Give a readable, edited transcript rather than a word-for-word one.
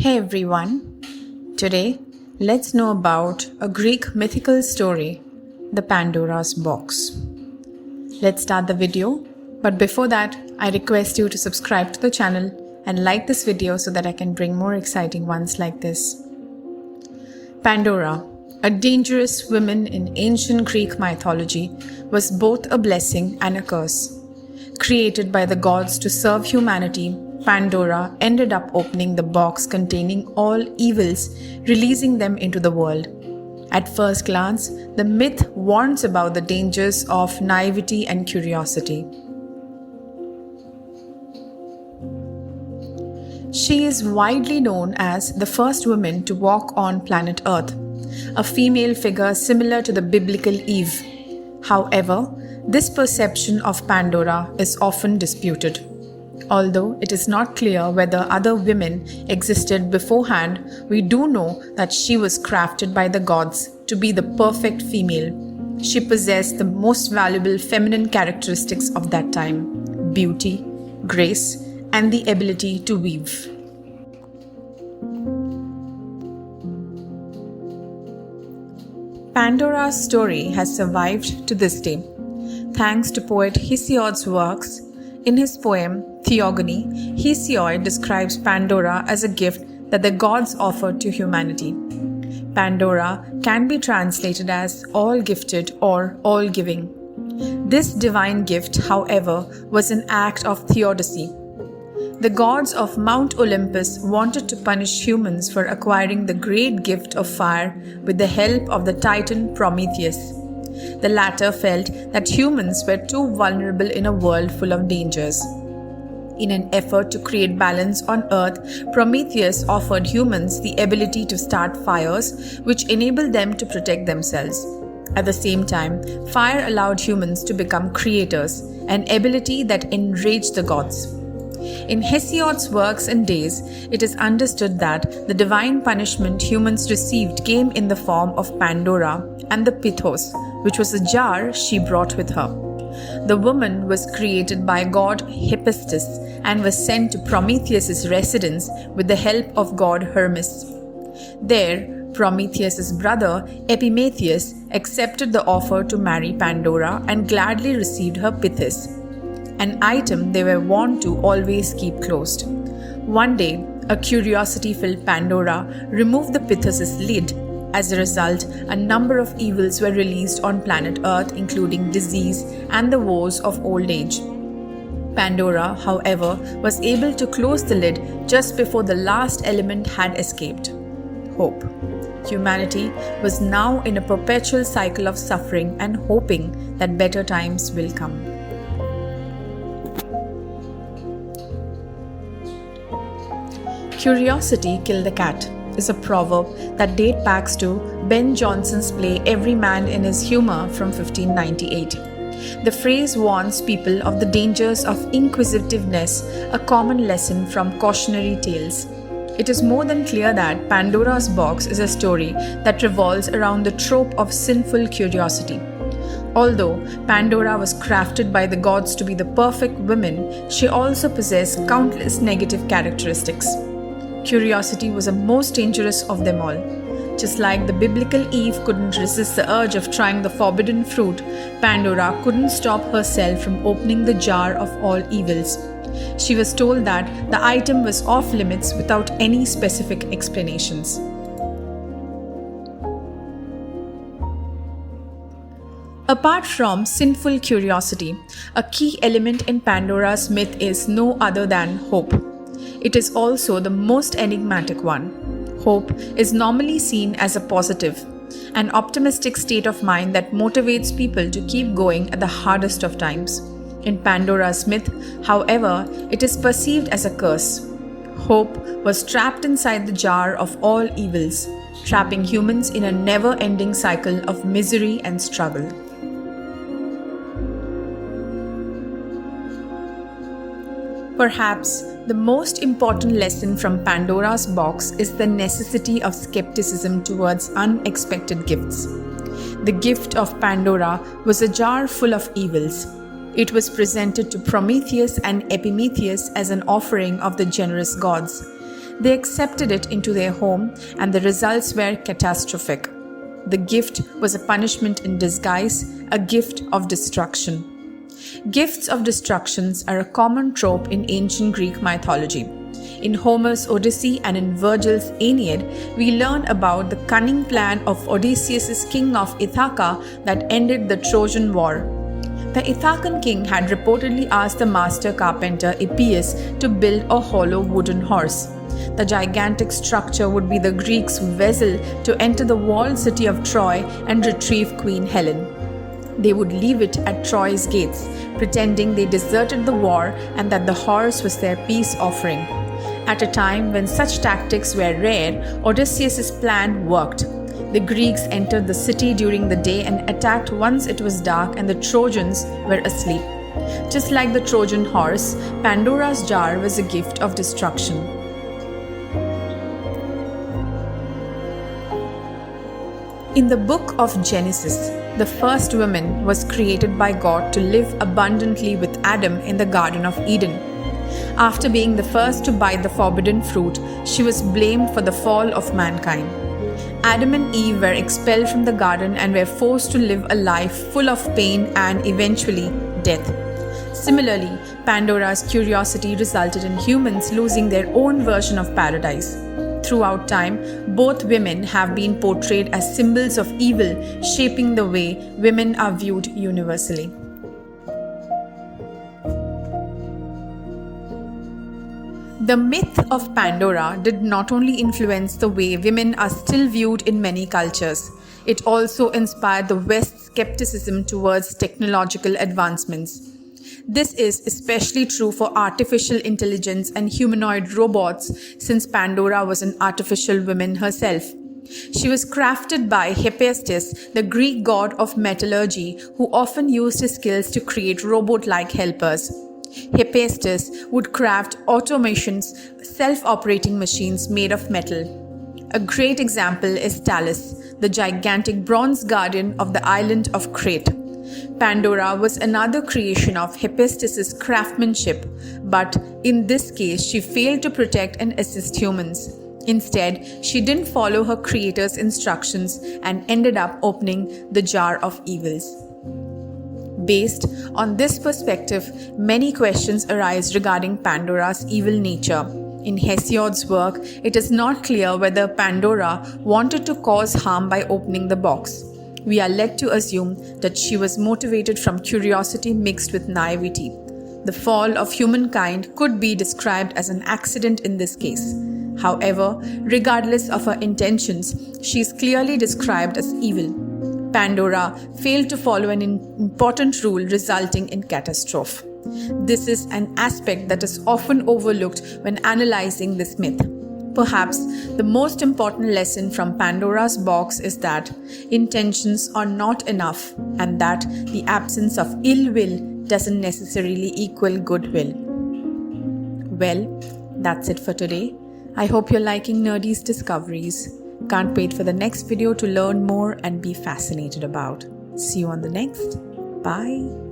Hey everyone, today let's know about a Greek mythical story, the Pandora's box. Let's start the video, but before that, I request you to subscribe to the channel and like this video so that I can bring more exciting ones like this. Pandora, a dangerous woman in ancient Greek mythology, was both a blessing and a curse. Created by the gods to serve humanity, Pandora ended up opening the box containing all evils, releasing them into the world. At first glance, the myth warns about the dangers of naivety and curiosity. She is widely known as the first woman to walk on planet Earth, a female figure similar to the biblical Eve. However, this perception of Pandora is often disputed. Although it is not clear whether other women existed beforehand, we do know that she was crafted by the gods to be the perfect female. She possessed the most valuable feminine characteristics of that time: beauty, grace, and the ability to weave. Pandora's story has survived to this day, thanks to poet Hesiod's works. In his poem Theogony, Hesiod describes Pandora as a gift that the gods offered to humanity. Pandora can be translated as all-gifted or all-giving. This divine gift, however, was an act of theodicy. The gods of Mount Olympus wanted to punish humans for acquiring the great gift of fire with the help of the titan Prometheus. The latter felt that humans were too vulnerable in a world full of dangers. In an effort to create balance on Earth, Prometheus offered humans the ability to start fires, which enabled them to protect themselves. At the same time, fire allowed humans to become creators, an ability that enraged the gods. In Hesiod's works and days, it is understood that the divine punishment humans received came in the form of Pandora and the Pythos, which was a jar she brought with her. The woman was created by god Hephaestus and was sent to Prometheus's residence with the help of god Hermes. There, Prometheus's brother Epimetheus accepted the offer to marry Pandora and gladly received her Pythis, an item they were wont to always keep closed. One day, a curiosity-filled Pandora removed the Pythos' lid. As a result, a number of evils were released on planet Earth, including disease and the woes of old age. Pandora, however, was able to close the lid just before the last element had escaped: hope. Humanity was now in a perpetual cycle of suffering and hoping that better times will come. Curiosity killed the cat is a proverb that dates back to Ben Jonson's play Every Man in His Humour from 1598. The phrase warns people of the dangers of inquisitiveness, a common lesson from cautionary tales. It is more than clear that Pandora's box is a story that revolves around the trope of sinful curiosity. Although Pandora was crafted by the gods to be the perfect woman, she also possessed countless negative characteristics. Curiosity was the most dangerous of them all. Just like the biblical Eve couldn't resist the urge of trying the forbidden fruit, Pandora couldn't stop herself from opening the jar of all evils. She was told that the item was off limits without any specific explanations. Apart from sinful curiosity, a key element in Pandora's myth is no other than hope. It is also the most enigmatic one. Hope is normally seen as a positive, an optimistic state of mind that motivates people to keep going at the hardest of times. In Pandora's myth, however, it is perceived as a curse. Hope was trapped inside the jar of all evils, trapping humans in a never-ending cycle of misery and struggle. Perhaps the most important lesson from Pandora's box is the necessity of skepticism towards unexpected gifts. The gift of Pandora was a jar full of evils. It was presented to Prometheus and Epimetheus as an offering of the generous gods. They accepted it into their home, and the results were catastrophic. The gift was a punishment in disguise, a gift of destruction. Gifts of destructions are a common trope in ancient Greek mythology. In Homer's Odyssey and in Virgil's Aeneid, we learn about the cunning plan of Odysseus' king of Ithaca that ended the Trojan War. The Ithacan king had reportedly asked the master carpenter Epeius to build a hollow wooden horse. The gigantic structure would be the Greeks' vessel to enter the walled city of Troy and retrieve Queen Helen. They would leave it at Troy's gates, pretending they deserted the war and that the horse was their peace offering. At a time when such tactics were rare, Odysseus' plan worked. The Greeks entered the city during the day and attacked once it was dark and the Trojans were asleep. Just like the Trojan horse, Pandora's jar was a gift of destruction. In the book of Genesis, the first woman was created by God to live abundantly with Adam in the Garden of Eden. After being the first to bite the forbidden fruit, she was blamed for the fall of mankind. Adam and Eve were expelled from the garden and were forced to live a life full of pain and eventually death. Similarly, Pandora's curiosity resulted in humans losing their own version of paradise. Throughout time, both women have been portrayed as symbols of evil, shaping the way women are viewed universally. The myth of Pandora did not only influence the way women are still viewed in many cultures, it also inspired the West's skepticism towards technological advancements. This is especially true for artificial intelligence and humanoid robots, since Pandora was an artificial woman herself. She was crafted by Hephaestus, the Greek god of metallurgy, who often used his skills to create robot-like helpers. Hephaestus would craft automations, self-operating machines made of metal. A great example is Talus, the gigantic bronze guardian of the island of Crete. Pandora was another creation of Hephaestus' craftsmanship, but in this case she failed to protect and assist humans. Instead, she didn't follow her creator's instructions and ended up opening the jar of evils. Based on this perspective, many questions arise regarding Pandora's evil nature. In Hesiod's work, it is not clear whether Pandora wanted to cause harm by opening the box. We are led to assume that she was motivated from curiosity mixed with naivety. The fall of humankind could be described as an accident in this case. However, regardless of her intentions, she is clearly described as evil. Pandora failed to follow an important rule, resulting in catastrophe. This is an aspect that is often overlooked when analyzing this myth. Perhaps the most important lesson from Pandora's box is that intentions are not enough, and that the absence of ill will doesn't necessarily equal goodwill. Well, that's it for today. I hope you're liking Nerdies Discoveries. Can't wait for the next video to learn more and be fascinated about. See you on the next. Bye.